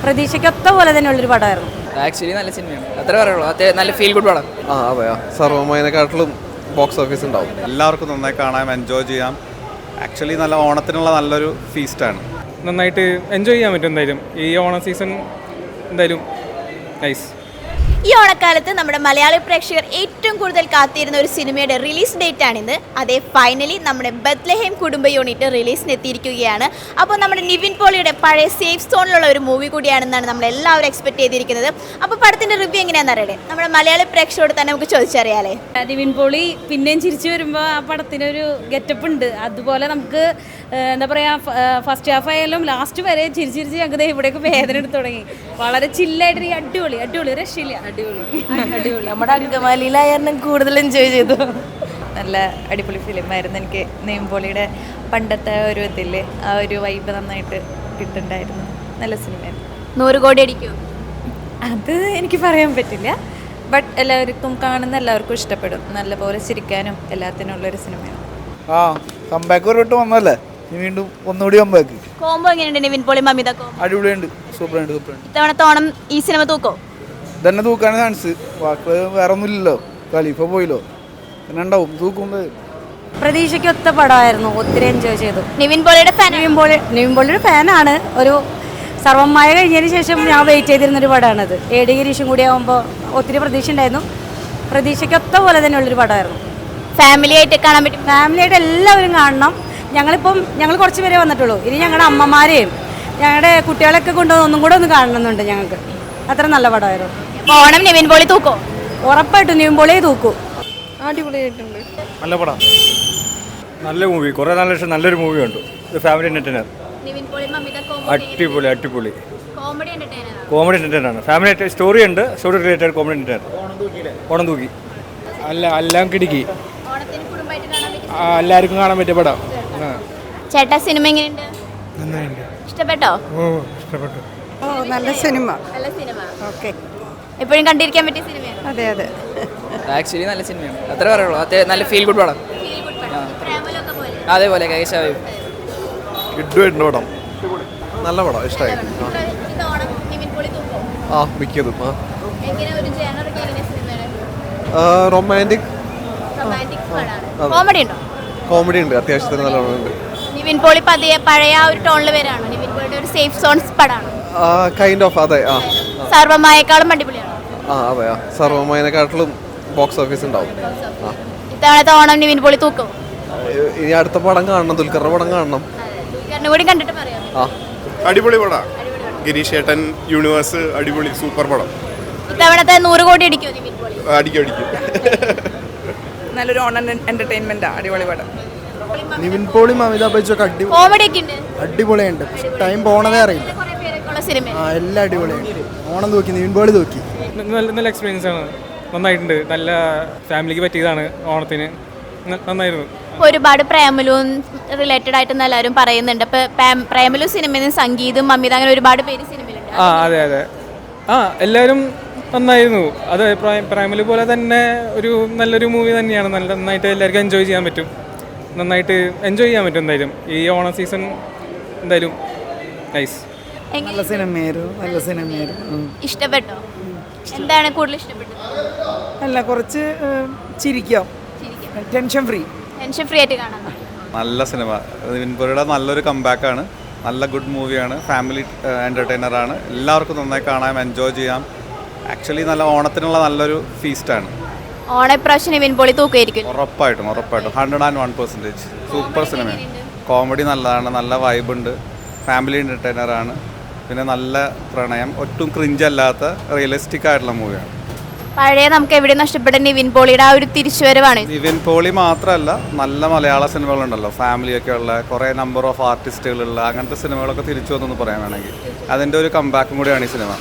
പ്രതീക്ഷയ്ക്കൊത്ത പോലെ തന്നെയുള്ളൊരു പടമായിരുന്നു. ആക്ച്വലി നല്ല സിനിമയാണ്, അത്ര പറയുള്ളൂ. നല്ല ഫീൽ ഗുഡ് പടം. അതെയാ, സർവ്വമയനെക്കാട്ടിലും ബോക്സ് ഓഫീസ് ഉണ്ടാവും. എല്ലാവർക്കും നന്നായി കാണാം, എൻജോയ് ചെയ്യാം. ആക്ച്വലി നല്ല ഓണത്തിനുള്ള നല്ലൊരു ഫീസ്റ്റാണ്. നന്നായിട്ട് എൻജോയ് ചെയ്യാൻ പറ്റും. എന്തായാലും ഈ ഓണം സീസൺ എന്തായാലും നൈസ്. ഈ ഓണക്കാലത്ത് നമ്മുടെ മലയാളി പ്രേക്ഷകർ ഏറ്റവും കൂടുതൽ കാത്തിരുന്ന ഒരു സിനിമയുടെ റിലീസ് ഡേറ്റ് ആണിന്ന്. അതേ, ഫൈനലി നമ്മുടെ ബത്ലഹേം കുടുംബ യൂണിറ്റ് റിലീസിന് എത്തിയിരിക്കുകയാണ്. അപ്പോൾ നമ്മുടെ നിവിൻ പോളിയുടെ പഴയ സേഫ് സോണിലുള്ള ഒരു മൂവി കൂടിയാണെന്നാണ് നമ്മൾ എല്ലാവരും എക്സ്പെക്ട് ചെയ്തിരിക്കുന്നത്. അപ്പോൾ പടത്തിൻ്റെ റിവ്യൂ എങ്ങനെയാണെന്ന് അറിയണേ, നമ്മുടെ മലയാളി പ്രേക്ഷകരോട് തന്നെ നമുക്ക് ചോദിച്ചറിയാലേ. നിവിൻ പോളി പിന്നെയും ചിരിച്ചു വരുമ്പോൾ ആ പടത്തിനൊരു ഗെറ്റപ്പ് ഉണ്ട്. അതുപോലെ നമുക്ക് എന്താ പറയുക, ഫസ്റ്റ് ഹാഫ് ആയാലും ലാസ്റ്റ് വരെ ചിരിച്ചിരിച്ച് ഞങ്ങൾക്ക് ഇവിടേക്ക് വേദന എടുത്ത് തുടങ്ങി. വളരെ ചില്ലായിട്ട് അടിപൊളി അടിപൊളി രക്ഷയില്ല, അടിപൊളി അടിപൊളി. നമ്മുടെ അങ്കമാലിയിലായിരുന്നു കൂടുതൽ എൻജോയ് ചെയ്തു. നല്ല അടിപൊളി ഫിലിമായിരുന്നു. എനിക്ക് നെയ്മ്പോളിയുടെ പണ്ടത്തെ ഒരു ഇതില്ലേ, ആ ഒരു വൈബ് നന്നായിട്ട് കിട്ടുന്നുണ്ടായിരുന്നു. നല്ല സിനിമയായിരുന്നു. 100 കോടി അടിക്കും അത് എനിക്ക് പറയാൻ പറ്റില്ല, ബട്ട് എല്ലാവർക്കും കാണുന്ന എല്ലാവർക്കും ഇഷ്ടപ്പെടും. നല്ലപോലെ ചിരിക്കാനും എല്ലാത്തിനും ഉള്ളൊരു സിനിമയാണ്. കംബാക്ക് ഒരു വട്ടം വന്നല്ലേ, വീണ്ടും ഒന്നുകൂടി കംബാക്ക്. കോംബോ എങ്ങനെയുണ്ട് നിവിൻ പോളി മമിത കോംബോ? അടിപൊളിയുണ്ട്, സൂപ്പറുണ്ട്. ഇത്തവണത്തെ ഓണം ഈ സിനിമ തൂക്കോ? ഇതന്നെ തൂക്കാണ് ചാൻസ്. വാക്ക് വേറെ ഒന്നുമില്ലല്ലോ, ഖലീഫ പോയില്ലോ, പിന്നെ ഉണ്ടാവും തൂക്കുന്നത്. പ്രതീക്ഷയ്ക്കൊത്ത പടമായിരുന്നു. ഒത്തിരി എൻജോയ് ചെയ്തു. നിവിൻ പോളിയുടെ ഫാൻ? നിവിൻ പോളിയുടെ ഫാനാണ്. ഒരു സർവ്വമായ കഴിഞ്ഞതിന് ശേഷം ഞാൻ വെയിറ്റ് ചെയ്തിരുന്നൊരു പടമാണത്. എ.ഡി. ഗിരീഷും കൂടി ആകുമ്പോൾ ഒത്തിരി പ്രതീക്ഷ ഉണ്ടായിരുന്നു. പ്രതീക്ഷയ്ക്കൊത്ത പോലെ തന്നെയുള്ളൊരു പടമായിരുന്നു. ഫാമിലി ആയിട്ട് കാണാൻ പറ്റും? ഫാമിലി ആയിട്ട് എല്ലാവരും കാണണം. ഞങ്ങൾ കുറച്ച് പേരെ വന്നിട്ടുള്ളൂ. ഇനി ഞങ്ങളുടെ അമ്മമാരെയും ഞങ്ങളുടെ കുട്ടികളൊക്കെ കൊണ്ടുവന്ന് ഒന്നും കൂടെ ഒന്ന് കാണണമെന്നുണ്ട് ഞങ്ങൾക്ക്. അത്ര നല്ല പടമായിരുന്നു. ഓണം നിവിൻ പോളി തൂക്കോ? ഉറപ്പായിട്ടും നിവിൻ പോളിയെ തൂക്കൂ. അടിപൊളിയായിട്ടുണ്ട്. നല്ല പടം, നല്ല മൂവി. കുറേ നാല് ലക്ഷം നല്ലൊരു മൂവി ഉണ്ട്. ഇത് ഫാമിലി എൻ്റർടൈനർ. അടിപൊളി അടിപൊളി കോമഡി എൻ്റർടൈനറാണ്. ഫാമിലി സ്റ്റോറി ഉണ്ട്, story related comedy entertainer. Onam തൂക്കി എല്ലാം കിടക്കി, എല്ലാവർക്കും കാണാൻ പറ്റിയ പടം. ചേട്ടാ, സിനിമ എങ്ങനെയുണ്ട്? ഇഷ്ടപ്പെട്ടോ? ഇഷ്ടപ്പെട്ടു. നല്ല സിനിമ. നല്ല സിനിമ. ഓക്കെ, എപ്പോഴും കണ്ടിരിക്കാൻ പറ്റിയ സിനിമയാണ്. അതെ അതെ. ആക്ച്വലി നല്ല സിനിമയാണ്, അത്ര പറയുള്ളൂ. നല്ല ഫീൽ ഗുഡ് പടം. അതേപോലെ കിഡുമായിട്ടുണ്ട് പടം. നല്ല പടം, ഇഷ്ടമായി. മിക്കതും റൊമാൻറ്റിക് കോമഡി ഉണ്ടോ? കോമഡി ഉണ്ട്, അത്യാവശ്യത്തിന് നല്ലോണം ഉണ്ട്. നിവിൻ പോളി പഴയ ആ ഒരു ടോണിൽ വരാണോ? നിവിൻ പോളിയുടെ ഒരു സേഫ് സോൺസ് പടാണോ? കൈൻഡ് ഓഫ്, അതെ. സർവ്വമായേക്കാളും അടിപൊളിയാണ്. അതെയാ, സർവ്വമയനെക്കാട്ടിലും ബോക്സ് ഓഫീസ് ഉണ്ടാവും. ഇത്തവണത്തെ ഓണം നിവിൻ പോളി തൂക്കും. ഇനി അടുത്ത പടം കാണണം, ദുൽഖറിന്റെ പടം കാണണം. കൂടി കണ്ടിട്ട് പറയാം. അടിപൊളി പടം. ഗിരീഷ് ഏട്ടൻ യൂണിവേഴ്സ്, അടിപൊളി സൂപ്പർ പടം. ഇത്തവണത്തെ 100 കോടി അടിക്കും നിവിൻ പോളി? അടിക്കും. നല്ലൊരു ഓണം എന്റർടൈൻമെന്റ്. അടിപൊളി പടം. നിവിൻ പോളി മമിത ബൈജൊക്കെ കോമഡി ഒക്കെ ഉണ്ട്, അടിപൊളിയുണ്ട്. ടൈം പോണതേ അറിയില്ല. എല്ലാം അടിപൊളിയാണ്. ഓണം തൂക്കി, നിവിൻ പോളി തൂക്കി. നല്ല എക്സ്പീരിയൻസ് ആണ്, നന്നായിട്ടുണ്ട്. നല്ല ഫാമിലിക്ക് പറ്റിയതാണ് ഓണത്തിന്, നന്നായിരുന്നു. ഒരുപാട് പ്രേമലും റിലേറ്റഡ് ആയിട്ട് എല്ലാവരും പറയുന്നുണ്ട്. ഇപ്പൊ പ്രേമലു സിനിമയിൽ നിന്ന് സംഗീതം മമിത അങ്ങനെ ഒരുപാട് പേര് സിനിമയിലുണ്ട്. അതെ അതെ. എല്ലാവരും നന്നായിരുന്നു. അത് പ്രൈമലി പോലെ തന്നെ നല്ലൊരു മൂവി തന്നെയാണ്. നന്നായിട്ട് എല്ലാവർക്കും എൻജോയ് ചെയ്യാൻ പറ്റും. നന്നായിട്ട് എൻജോയ് ചെയ്യാൻ പറ്റും. എന്തായാലും ഈ ഓണം സീസൺ എന്തായാലും നൈസ്. നല്ല സിനിമയായിരുന്നു. ഇഷ്ടപ്പെട്ടോ? എന്താണ് കൂടുതൽ ഇഷ്ടപ്പെട്ടത്? അല്ല, കുറച്ച് ചിരിക്കാം, ടെൻഷൻ ഫ്രീ ആയിട്ട് കാണാം. നല്ല സിനിമ. നിവിൻ പോളിയുടെ നല്ലൊരു കംബാക്കാണ്. നല്ല ഗുഡ് മൂവിയാണ്. ഫാമിലി എൻ്റർടൈനറാണ്. എല്ലാവർക്കും നന്നായി കാണാം, എൻജോയ് ചെയ്യാം. ആക്ച്വലി നല്ല ഓണത്തിനുള്ള നല്ലൊരു ഫീസ്റ്റാണ്. ഓണപ്രാവശ്യം നിവിൻ പോളി തൂക്കുമായിരിക്കും. ഉറപ്പായിട്ടും 101%. സൂപ്പർ സിനിമയാണ്. കോമഡി നല്ലതാണ്, നല്ല വൈബുണ്ട്. ഫാമിലി എൻ്റർടൈനറാണ്. പിന്നെ നല്ല പ്രണയം, ഒട്ടും ക്രിഞ്ചല്ലാത്ത റിയലിസ്റ്റിക് ആയിട്ടുള്ള മൂവിയാണ്. പഴയ നമുക്ക് എവിടെ നഷ്ടപ്പെട്ട നിവിൻ പോളിയുടെ ആ ഒരു തിരിച്ചുവരവാണ്. നിവിൻ പോളി മാത്രമല്ല, നല്ല മലയാള സിനിമകളുണ്ടല്ലോ, ഫാമിലിയൊക്കെ ഉള്ള കുറേ നമ്പർ ഓഫ് ആർട്ടിസ്റ്റുകളുള്ള അങ്ങനത്തെ സിനിമകളൊക്കെ തിരിച്ചു വന്നെന്ന് പറയാൻ വേണമെങ്കിൽ അതിൻ്റെ ഒരു കംബാക്കും കൂടിയാണ് ഈ സിനിമ.